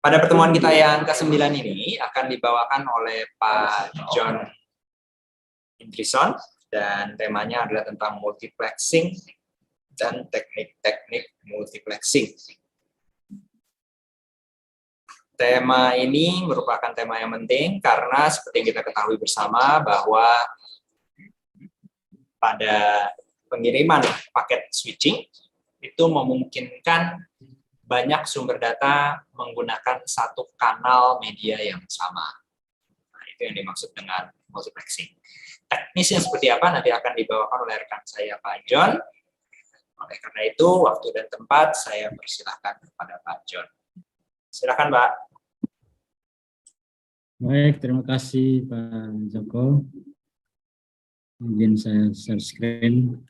Pada pertemuan kita yang ke-9 ini akan dibawakan oleh Pak John Indrison dan temanya adalah tentang multiplexing dan teknik-teknik multiplexing. Tema ini merupakan tema yang penting karena seperti yang kita ketahui bersama bahwa pada pengiriman paket switching itu memungkinkan banyak sumber data menggunakan satu kanal media yang sama. Nah, itu yang dimaksud dengan multiplexing. Teknisnya seperti apa nanti akan dibawakan oleh rekan saya Pak John. Oleh karena itu, waktu dan tempat saya persilahkan kepada Pak John. Silakan, Pak. Baik, terima kasih Pak Joko. Izin saya share screen.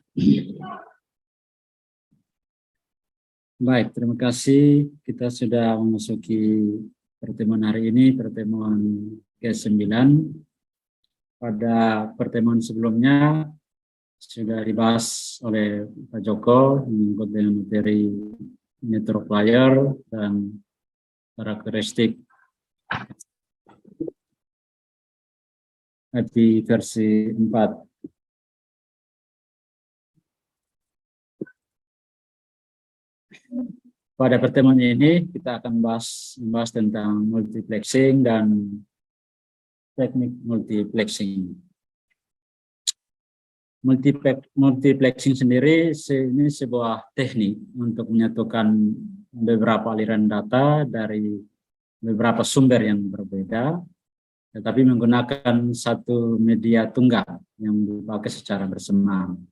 Baik, terima kasih. Kita sudah memasuki pertemuan hari ini, pertemuan ke-9. Pada pertemuan sebelumnya sudah dibahas oleh Pak Joko menyangkut dengan materi network layer dan karakteristik di versi 4. Pada pertemuan ini kita akan membahas tentang multiplexing dan teknik multiplexing. Multiplexing sendiri ini sebuah teknik untuk menyatukan beberapa aliran data dari beberapa sumber yang berbeda, tetapi menggunakan satu media tunggal yang dipakai secara bersamaan.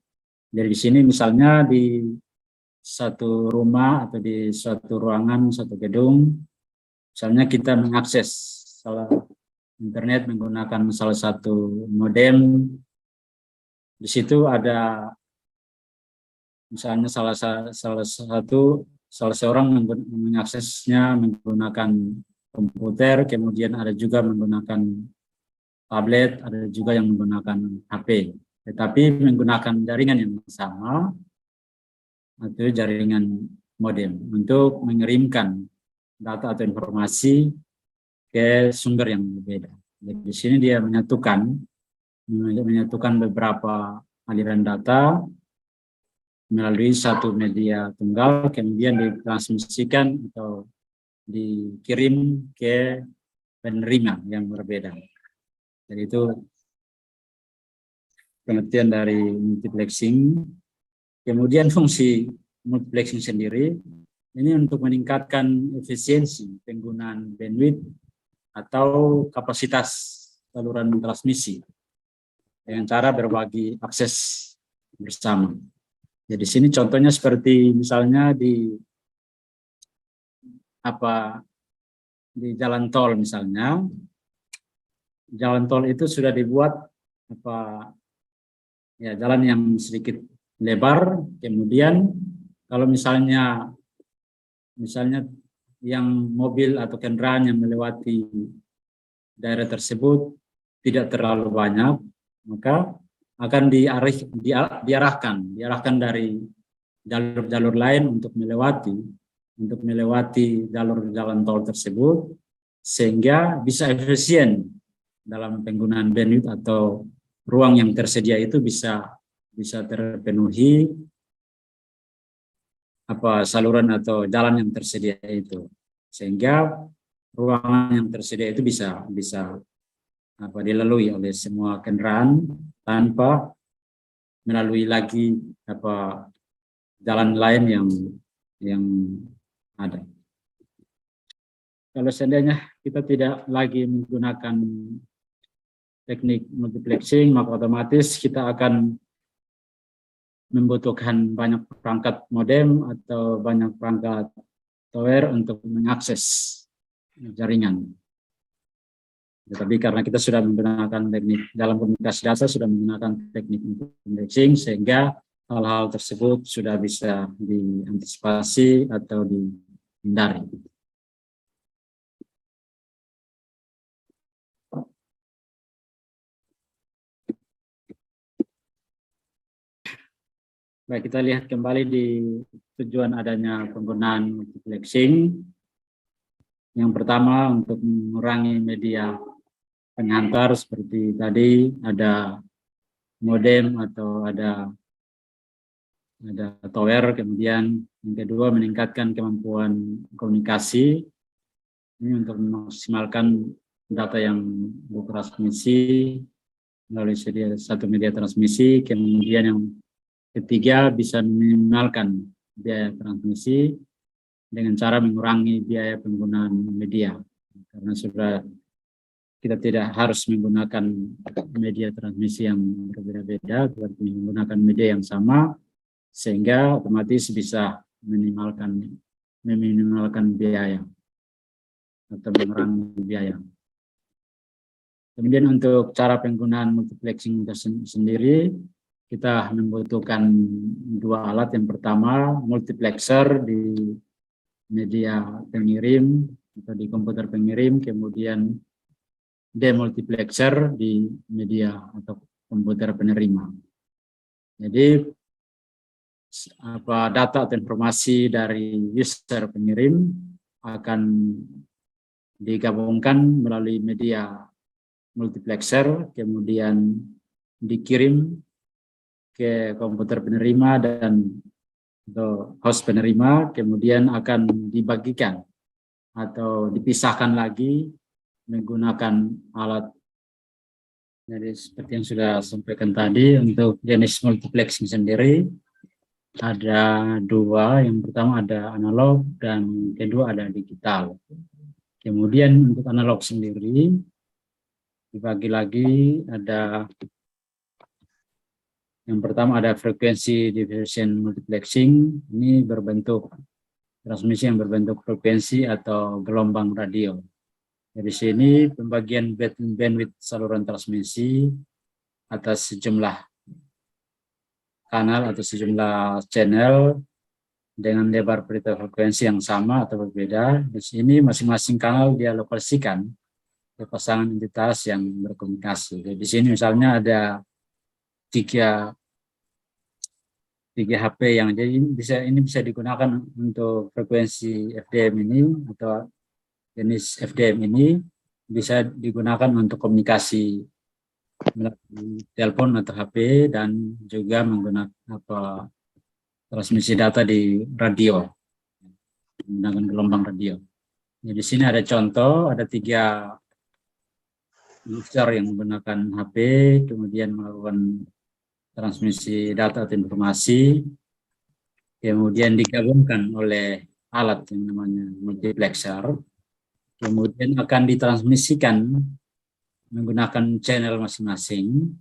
Jadi di sini misalnya di satu rumah atau di suatu ruangan, satu gedung, misalnya kita mengakses internet menggunakan salah satu modem. Di situ ada misalnya salah seorang mengaksesnya menggunakan komputer, kemudian ada juga menggunakan tablet, ada juga yang menggunakan HP, tetapi menggunakan jaringan yang sama atau jaringan modem untuk mengirimkan data atau informasi ke sumber yang berbeda. Jadi di sini dia menyatukan beberapa aliran data melalui satu media tunggal, kemudian ditransmisikan atau dikirim ke penerima yang berbeda. Jadi itu pengertian dari multiplexing. Kemudian fungsi multiplexing sendiri ini untuk meningkatkan efisiensi penggunaan bandwidth atau kapasitas saluran transmisi dengan cara berbagi akses bersama. Jadi di sini contohnya seperti misalnya di jalan tol misalnya. Jalan tol itu sudah dibuat jalan yang sedikit lebar, kemudian kalau misalnya yang mobil atau kendaraan yang melewati daerah tersebut tidak terlalu banyak, maka akan diarahkan dari jalur-jalur lain untuk melewati jalur jalan tol tersebut, sehingga bisa efisien dalam penggunaan bandwidth atau ruang yang tersedia itu bisa terpenuhi saluran atau jalan yang tersedia itu, sehingga ruangan yang tersedia itu bisa dilalui oleh semua kendaraan tanpa melalui lagi jalan lain yang ada. Kalau seandainya kita tidak lagi menggunakan teknik multiplexing, maka otomatis kita akan membutuhkan banyak perangkat modem atau banyak perangkat tower untuk mengakses jaringan. Tetapi karena kita sudah menggunakan teknik dalam komunikasi data, sudah menggunakan teknik multiplexing, sehingga hal-hal tersebut sudah bisa diantisipasi atau dihindari. Baik, kita lihat kembali di tujuan adanya penggunaan multiplexing. Yang pertama untuk mengurangi media penghantar seperti tadi ada modem atau ada tower, kemudian yang kedua meningkatkan kemampuan komunikasi ini untuk memaksimalkan data yang bertransmisi melalui satu media transmisi, kemudian yang ketiga bisa meminimalkan biaya transmisi dengan cara mengurangi biaya penggunaan media karena sudah kita tidak harus menggunakan media transmisi yang berbeda-beda, tetapi menggunakan media yang sama sehingga otomatis bisa meminimalkan biaya atau mengurangi biaya. Kemudian untuk cara penggunaan multiplexing sendiri, kita membutuhkan dua alat. Yang pertama, multiplexer di media pengirim atau di komputer pengirim, kemudian demultiplexer di media atau komputer penerima. Jadi data atau informasi dari user pengirim akan digabungkan melalui media multiplexer, kemudian dikirim ke komputer penerima dan atau host penerima, kemudian akan dibagikan atau dipisahkan lagi menggunakan alat. Jadi seperti yang sudah sampaikan tadi, untuk jenis multiplexing sendiri ada dua. Yang pertama ada analog dan kedua ada digital. Kemudian untuk analog sendiri dibagi lagi, ada yang pertama ada frekuensi division multiplexing. Ini berbentuk transmisi yang berbentuk frekuensi atau gelombang radio. Dari sini pembagian bandwidth saluran transmisi atas sejumlah kanal atau sejumlah channel dengan lebar pita frekuensi yang sama atau berbeda. Di sini masing-masing kanal dialokasikan ke pasangan entitas yang berkomunikasi. Jadi di sini misalnya ada tiga HP yang jadi ini bisa digunakan untuk frekuensi FDM ini atau jenis FDM ini bisa digunakan untuk komunikasi melalui telepon atau HP dan juga menggunakan transmisi data di radio menggunakan gelombang radio. Jadi di sini ada contoh, ada 3 user yang menggunakan HP kemudian melakukan transmisi data atau informasi, kemudian digabungkan oleh alat yang namanya multiplexer, kemudian akan ditransmisikan menggunakan channel masing-masing,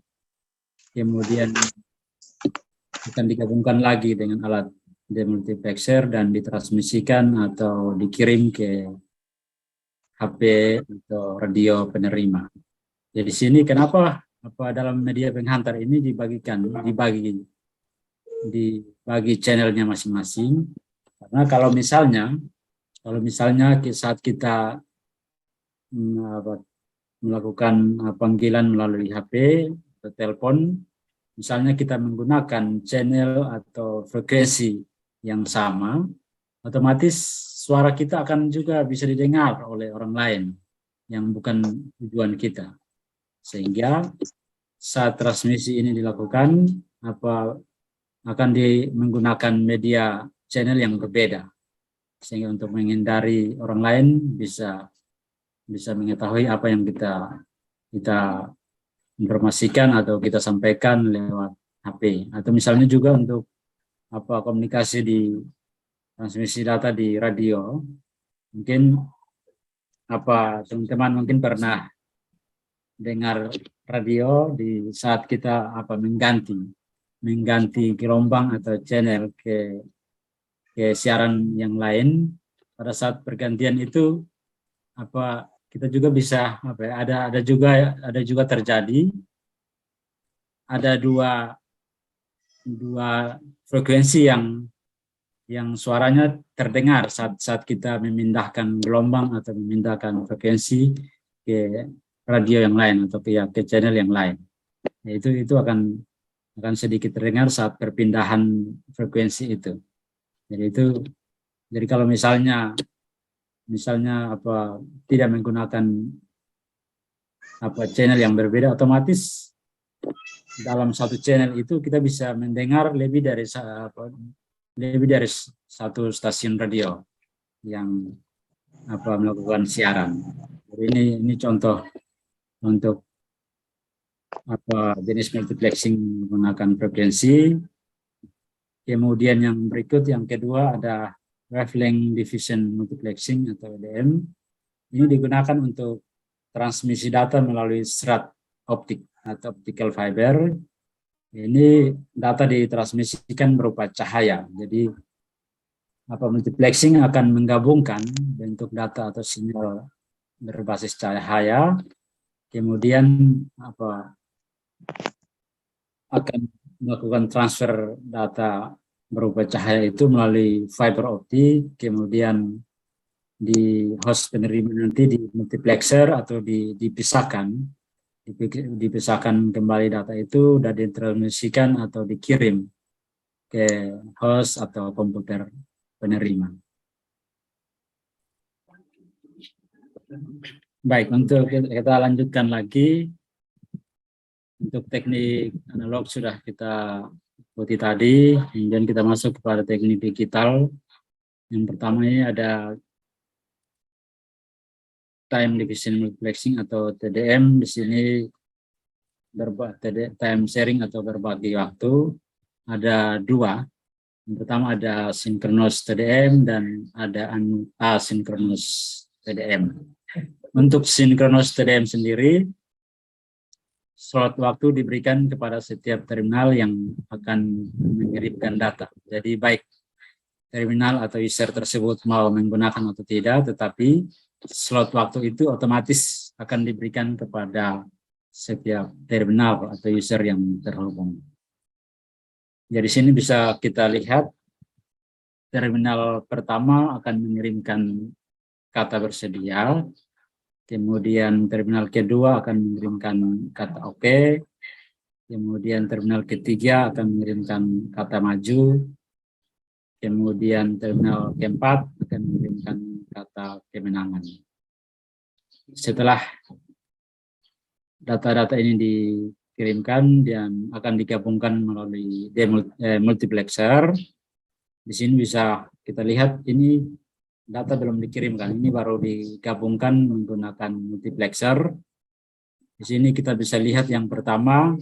kemudian akan digabungkan lagi dengan alat demultiplexer dan ditransmisikan atau dikirim ke HP atau radio penerima. Jadi sini kenapa dalam media penghantar ini dibagi channelnya masing-masing, karena kalau misalnya saat kita melakukan panggilan melalui HP atau telepon, misalnya kita menggunakan channel atau frekuensi yang sama, otomatis suara kita akan juga bisa didengar oleh orang lain yang bukan tujuan kita. Sehingga saat transmisi ini dilakukan akan menggunakan media channel yang berbeda, sehingga untuk menghindari orang lain bisa mengetahui apa yang kita informasikan atau kita sampaikan lewat HP. Atau misalnya juga untuk komunikasi di transmisi data di radio, mungkin teman-teman mungkin pernah dengar radio di saat kita mengganti gelombang atau channel ke siaran yang lain. Pada saat pergantian itu kita juga bisa ada juga terjadi ada dua frekuensi yang suaranya terdengar saat kita memindahkan gelombang atau memindahkan frekuensi ke radio yang lain atau ke channel yang lain. Itu akan sedikit terdengar saat perpindahan frekuensi itu. Jadi kalau misalnya misalnya tidak menggunakan channel yang berbeda, otomatis dalam satu channel itu kita bisa mendengar lebih dari satu stasiun radio yang melakukan siaran. Jadi ini contoh untuk jenis multiplexing menggunakan frekuensi. Kemudian yang berikut, yang kedua, ada wavelength division multiplexing atau WDM. Ini digunakan untuk transmisi data melalui serat optik atau optical fiber. Ini data ditransmisikan berupa cahaya. Jadi multiplexing akan menggabungkan bentuk data atau sinyal berbasis cahaya, kemudian akan melakukan transfer data berupa cahaya itu melalui fiber optik, kemudian di host penerima nanti di multiplexer atau dipisahkan kembali data itu dan ditransmisikan atau dikirim ke host atau komputer penerima. Baik, untuk kita lanjutkan lagi. Untuk teknik analog sudah kita ikuti tadi, kemudian kita masuk kepada teknik digital. Yang pertama ini ada time division multiplexing atau TDM. Di sini time sharing atau berbagi waktu ada dua. Yang pertama ada synchronous TDM dan ada asynchronous TDM. Untuk synchronous TDM sendiri, slot waktu diberikan kepada setiap terminal yang akan mengirimkan data. Jadi baik terminal atau user tersebut mau menggunakan atau tidak, tetapi slot waktu itu otomatis akan diberikan kepada setiap terminal atau user yang terhubung. Jadi sini bisa kita lihat terminal pertama akan mengirimkan kata bersedia. Kemudian terminal kedua akan mengirimkan kata oke. Kemudian terminal ketiga akan mengirimkan kata maju. Kemudian terminal keempat akan mengirimkan kata kemenangan. Setelah data-data ini dikirimkan dan akan digabungkan melalui multiplexer. Di sini bisa kita lihat ini data belum dikirimkan, ini baru digabungkan menggunakan multiplexer. Di sini kita bisa lihat yang pertama,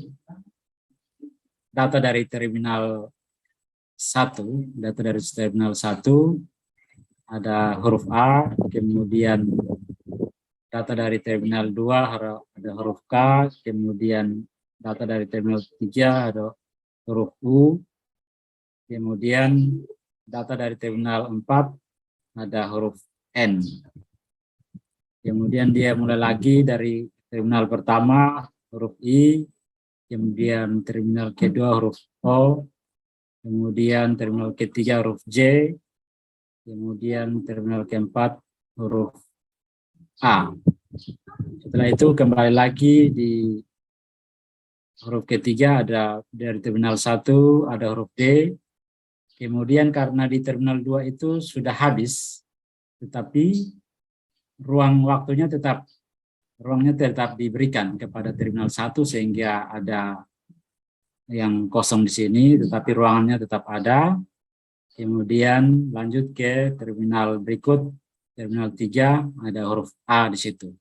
data dari terminal 1, ada huruf A, kemudian data dari terminal 2 ada huruf K, kemudian data dari terminal 3 ada huruf U, kemudian data dari terminal 4 ada huruf N. Kemudian dia mulai lagi dari terminal pertama huruf I, kemudian terminal kedua huruf O, kemudian terminal ketiga huruf J, kemudian terminal keempat huruf A. Setelah itu kembali lagi di huruf ketiga ada dari terminal 1 ada huruf D. Kemudian karena di terminal 2 itu sudah habis, tetapi ruangnya tetap diberikan kepada terminal 1 sehingga ada yang kosong di sini, tetapi ruangannya tetap ada. Kemudian lanjut ke terminal berikut, terminal 3 ada huruf A di situ.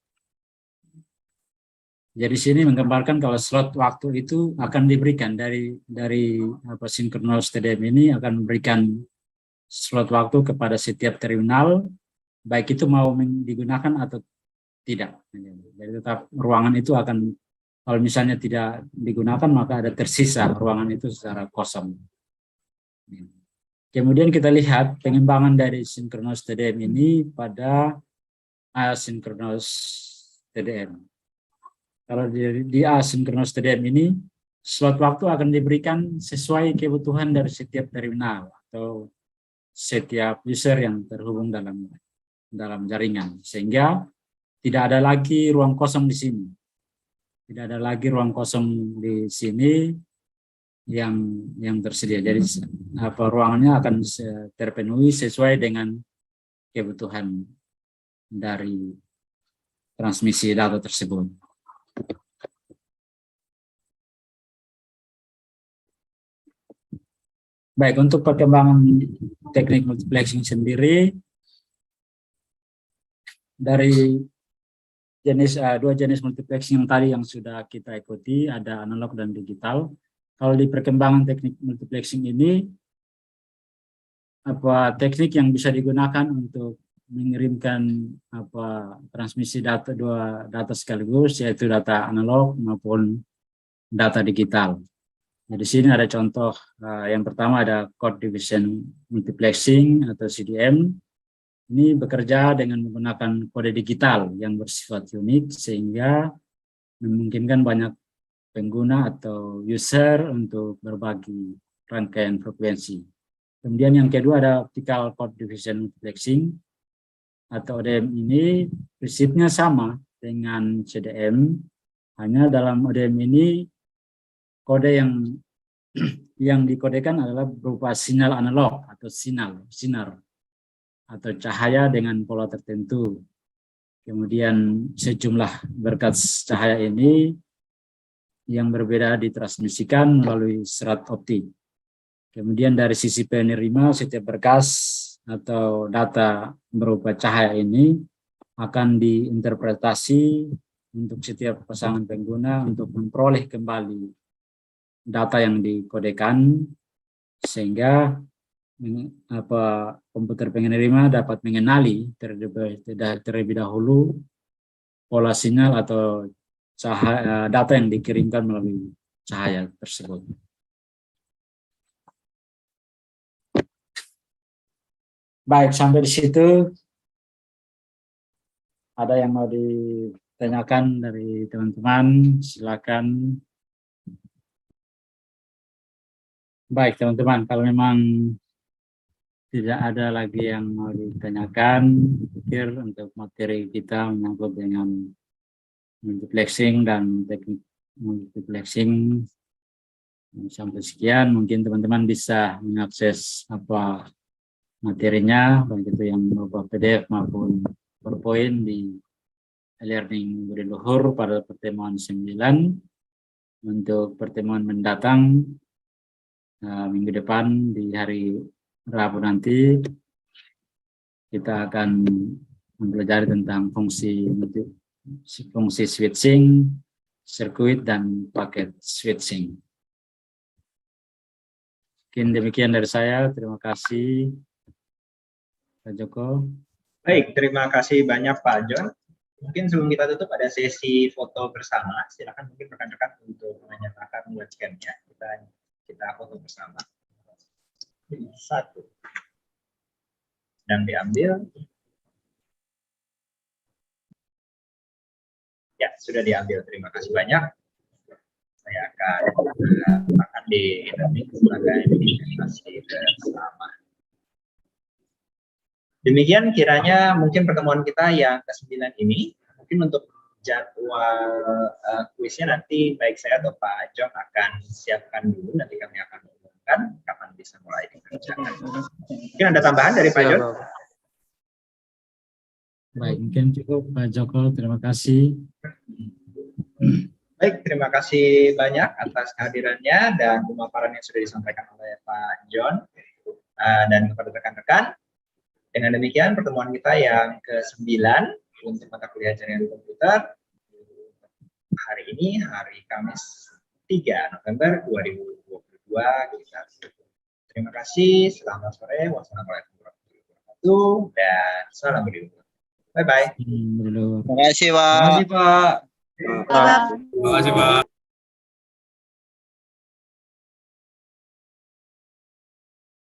Jadi sini menggambarkan kalau slot waktu itu akan diberikan dari synchronous TDM ini akan memberikan slot waktu kepada setiap terminal, baik itu mau digunakan atau tidak. Jadi tetap ruangan itu akan, kalau misalnya tidak digunakan maka ada tersisa ruangan itu secara kosong. Kemudian kita lihat pengembangan dari synchronous TDM ini pada asynchronous TDM. Kalau di asynchronous TDM ini, slot waktu akan diberikan sesuai kebutuhan dari setiap terminal atau setiap user yang terhubung dalam jaringan, sehingga tidak ada lagi ruang kosong di sini. Tidak ada lagi ruang kosong di sini yang tersedia. Jadi ruangannya akan terpenuhi sesuai dengan kebutuhan dari transmisi data tersebut. Baik, untuk perkembangan teknik multiplexing sendiri, dari dua jenis multiplexing yang tadi yang sudah kita ikuti, ada analog dan digital. Kalau di perkembangan teknik multiplexing ini, teknik yang bisa digunakan untuk mengirimkan transmisi dua data sekaligus, yaitu data analog maupun data digital. Nah, di sini ada contoh, yang pertama ada code division multiplexing atau CDM. Ini bekerja dengan menggunakan kode digital yang bersifat unik sehingga memungkinkan banyak pengguna atau user untuk berbagi rangkaian frekuensi. Kemudian yang kedua ada optical code division multiplexing atau ODM. Ini prinsipnya sama dengan CDM, hanya dalam ODM ini kode yang dikodekan adalah berupa sinyal analog atau sinar atau cahaya dengan pola tertentu. Kemudian sejumlah berkas cahaya ini yang berbeda ditransmisikan melalui serat optik. Kemudian dari sisi penerima, setiap berkas atau data berupa cahaya ini akan diinterpretasi untuk setiap pasangan pengguna untuk memperoleh kembali data yang dikodekan, sehingga komputer penerima dapat mengenali terlebih dahulu pola sinyal atau data yang dikirimkan melalui cahaya tersebut. Baik, sampai di situ. Ada yang mau ditanyakan dari teman-teman? Silakan. Baik, teman-teman, kalau memang tidak ada lagi yang mau ditanyakan, pikir untuk materi kita menyangkut dengan multiplexing dan teknik multiplexing sampai sekian. Mungkin teman-teman bisa mengakses materinya, baik itu yang berupa PDF maupun PowerPoint di e-learning Budi Luhur pada pertemuan 9. Untuk pertemuan mendatang minggu depan di hari Rabu nanti kita akan mempelajari tentang fungsi switching, sirkuit, dan paket switching. Mungkin demikian dari saya. Terima kasih, Pak Joko. Baik, terima kasih banyak Pak John. Mungkin sebelum kita tutup ada sesi foto bersama. Silakan mungkin rekan-rekan untuk menyalakan webcam-nya. Kita foto bersama. 1. Sedang diambil. Ya, sudah diambil. Terima kasih banyak. Saya akan letakkan di e-learning sebagai presentasi bersama. Demikian kiranya mungkin pertemuan kita yang ke-9 ini. Mungkin untuk jadwal kuisnya nanti baik saya atau Pak John akan siapkan dulu. Nanti kami akan umumkan kapan bisa mulai dikerjakan. Mungkin ada tambahan dari Pak John? Baik, mungkin cukup Pak Joko. Terima kasih. Baik, terima kasih banyak atas kehadirannya dan pemaparan yang sudah disampaikan oleh Pak John dan kepada rekan-rekan. Dengan demikian pertemuan kita yang ke-9 untuk mata kuliah jaringan komputer hari ini, hari Kamis 3 November 2022 kita. Terima kasih, selamat sore, wassalamualaikum warahmatullahi wabarakatuh, dan salam Budi Luhur. Bye-bye. Terima kasih, Terima kasih, Pak. Terima kasih, Pak. Terima kasih, Pak.